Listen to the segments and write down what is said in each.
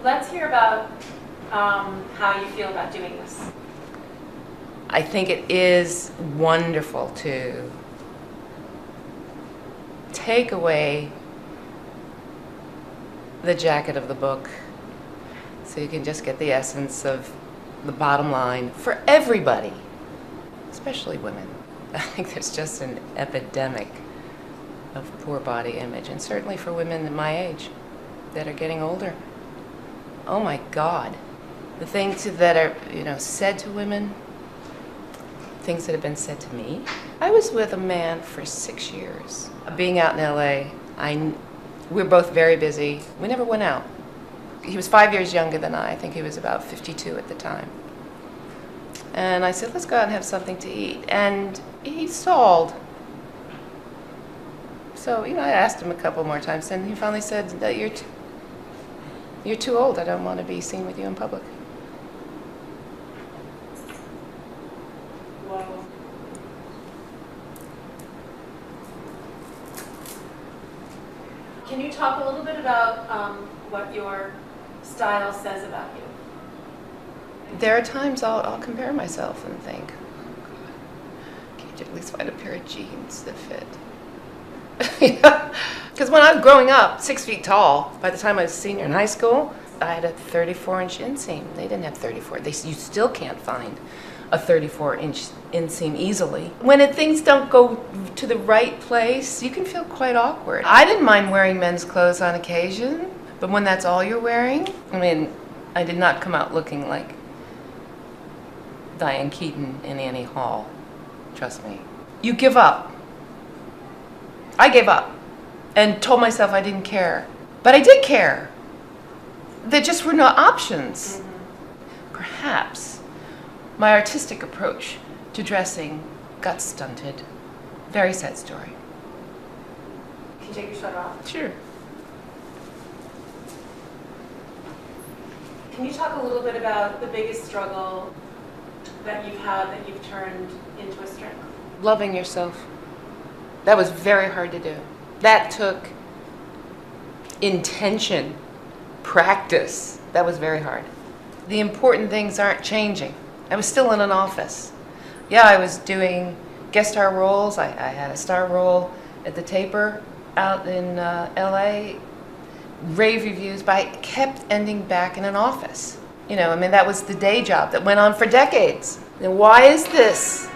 let's hear about how you feel about doing this. I think it is wonderful to take away the jacket of the book so you can just get the essence of the bottom line for everybody, especially women. I think there's just an epidemic of poor body image, and certainly for women in my age that are getting older. Oh my God. The things that are, said to women, things that have been said to me. I was with a man for 6 years. Being out in LA, we were both very busy. We never went out. He was 5 years younger than I. I think he was about 52 at the time. And I said, let's go out and have something to eat. And he stalled. So, I asked him a couple more times, and he finally said, that you're too old. I don't want to be seen with you in public. Whoa. Can you talk a little bit about what your style says about you? There are times I'll compare myself and think, can't you at least find a pair of jeans that fit? Because when I was growing up, 6 feet tall, by the time I was a senior in high school, I had a 34-inch inseam. They didn't have 34. You still can't find a 34-inch inseam easily. When things don't go to the right place, you can feel quite awkward. I didn't mind wearing men's clothes on occasion, but when that's all you're wearing, I did not come out looking like Diane Keaton in Annie Hall. Trust me. You give up. I gave up and told myself I didn't care. But I did care. There just were no options. Mm-hmm. Perhaps my artistic approach to dressing got stunted. Very sad story. Can you take your sweater off? Sure. Can you talk a little bit about the biggest struggle that you've had that you've turned into a strength? Loving yourself. That was very hard to do. That took intention, practice. That was very hard. The important things aren't changing. I was still in an office. Yeah, I was doing guest star roles. I had a star role at the Taper out in LA. Rave reviews, but I kept ending back in an office. That was the day job that went on for decades. And why is this?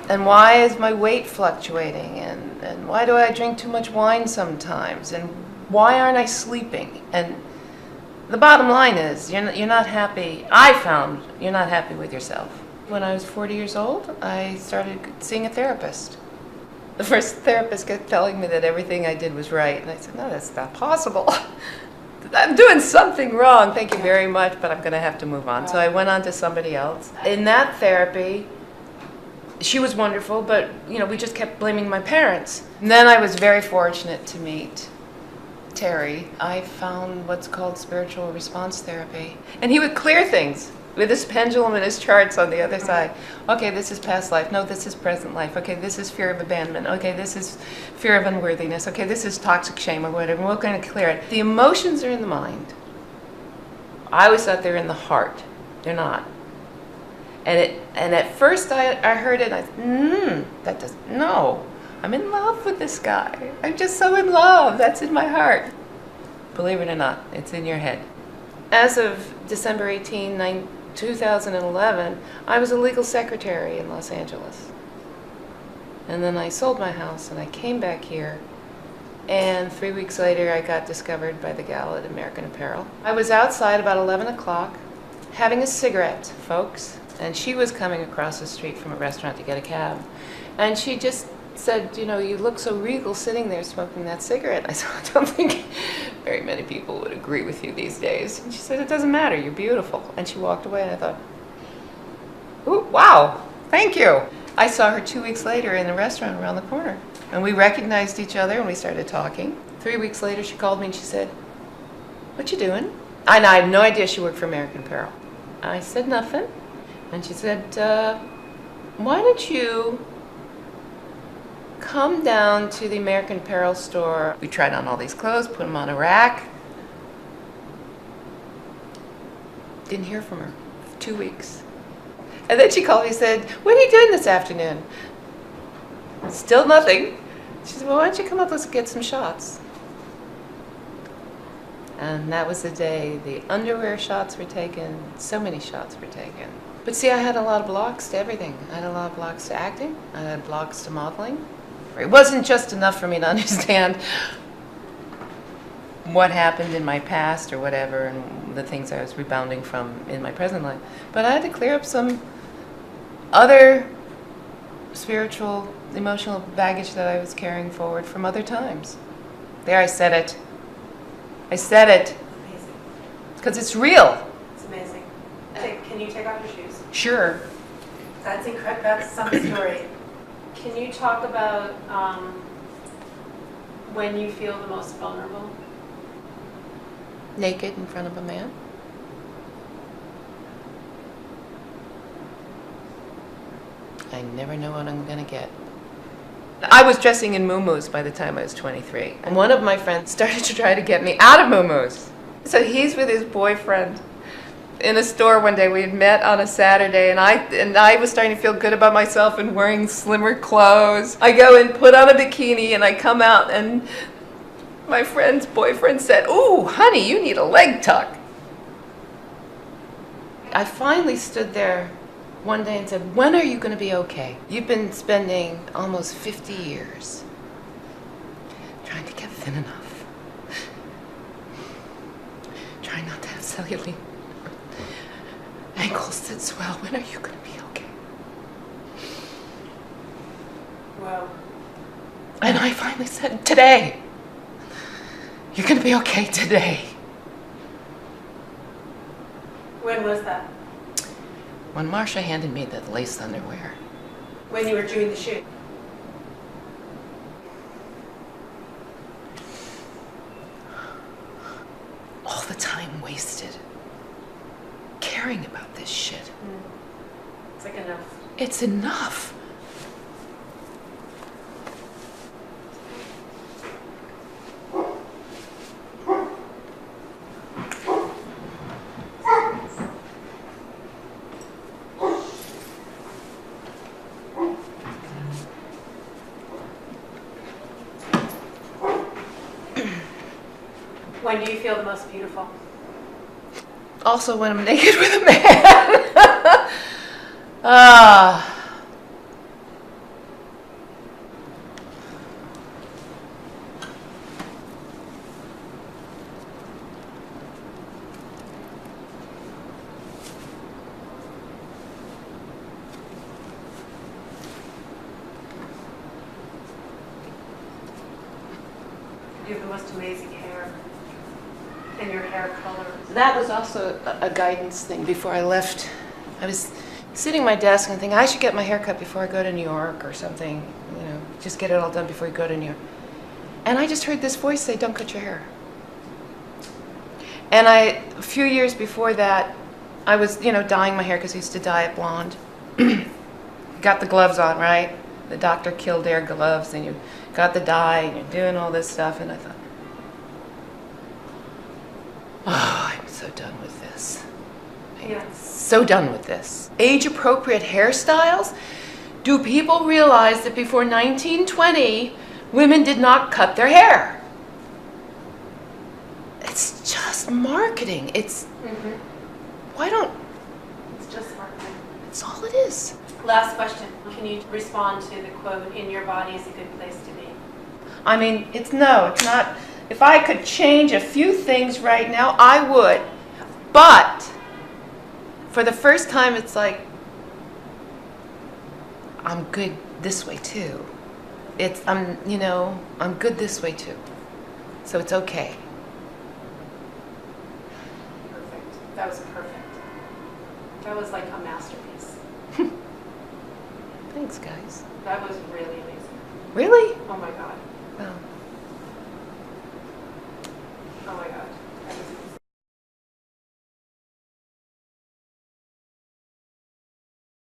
And why is my weight fluctuating? And why do I drink too much wine sometimes? And why aren't I sleeping? And the bottom line is, you're not happy. I found you're not happy with yourself. When I was 40 years old, I started seeing a therapist. The first therapist kept telling me that everything I did was right. And I said, no, that's not possible. I'm doing something wrong. Thank you very much, but I'm going to have to move on. So I went on to somebody else. In that therapy, she was wonderful, but we just kept blaming my parents. And then I was very fortunate to meet Terry. I found what's called spiritual response therapy. And he would clear things with his pendulum and his charts on the other side. Okay, this is past life. No, this is present life. Okay, this is fear of abandonment. Okay, this is fear of unworthiness. Okay, this is toxic shame or whatever. We're going to clear it. The emotions are in the mind. I always thought they're in the heart. They're not. And at first I heard it, and no, I'm in love with this guy. I'm just so in love. That's in my heart. Believe it or not, it's in your head. As of December 18, 2011, I was a legal secretary in Los Angeles. And then I sold my house and I came back here. And 3 weeks later, I got discovered by the gal at American Apparel. I was outside about 11 o'clock having a cigarette, folks. And she was coming across the street from a restaurant to get a cab. And she just said, you look so regal sitting there smoking that cigarette. I said, I don't think very many people would agree with you these days. And she said, it doesn't matter, you're beautiful. And she walked away and I thought, ooh, wow, thank you. I saw her 2 weeks later in a restaurant around the corner. And we recognized each other and we started talking. 3 weeks later, she called me and she said, what you doing? And I had no idea she worked for American Apparel. I said nothing. And she said, why don't you come down to the American Apparel store. We tried on all these clothes, put them on a rack. Didn't hear from her for 2 weeks. And then she called me and said, "What are you doing this afternoon?" Still nothing. She said, "Well, why don't you come up, let's get some shots." And that was the day the underwear shots were taken, so many shots were taken. But see, I had a lot of blocks to everything. I had a lot of blocks to acting. I had blocks to modeling. It wasn't just enough for me to understand what happened in my past or whatever and the things I was rebounding from in my present life. But I had to clear up some other spiritual, emotional baggage that I was carrying forward from other times. There, I said it. I said it. Amazing. Because it's real. It's amazing. Can you take off your shoes? Sure. That's incredible. That's some story. Can you talk about when you feel the most vulnerable? Naked in front of a man. I never know what I'm going to get. I was dressing in muumuus by the time I was 23. And one of my friends started to try to get me out of muumuus. So he's with his boyfriend in a store one day. We had met on a Saturday, and I was starting to feel good about myself and wearing slimmer clothes. I go and put on a bikini, and I come out, and my friend's boyfriend said, "Ooh, honey, you need a leg tuck." I finally stood there one day and said, "When are you going to be okay? You've been spending almost 50 years trying to get thin enough, trying not to have cellulite, ankles that swell. When are you going to be okay?" Wow. And I finally said, "Today. You're going to be okay today." When was that? When Marcia handed me the lace underwear. When you were doing the shoot? All the time wasted caring about this shit. It's like enough. It's enough. When do you feel the most beautiful? Also when I'm naked with a man. Ah. You have the most amazing hair. And your hair color. That was also a guidance thing. Before I left, I was sitting at my desk and thinking, I should get my hair cut before I go to New York or something. You know, just get it all done before you go to New York. And I just heard this voice say, "Don't cut your hair." And a few years before that, I was, dyeing my hair because I used to dye it blonde. Got the gloves on, right? The Dr. Kildare gloves, and you got the dye, and you're doing all this stuff, and I thought, oh, I'm so done with this. Yeah. So done with this. Age-appropriate hairstyles? Do people realize that before 1920, women did not cut their hair? It's just marketing. It's, why don't, It's just marketing. it's all it is. Last question. Can you respond to the quote, "In your body is a good place to be"? I mean, it's not. If I could change a few things right now, I would. But for the first time, it's like, I'm good this way too. I'm good this way too. So it's okay. Perfect. That was perfect. That was like a masterpiece. Thanks, guys. That was really amazing. Really? Oh my God. Well,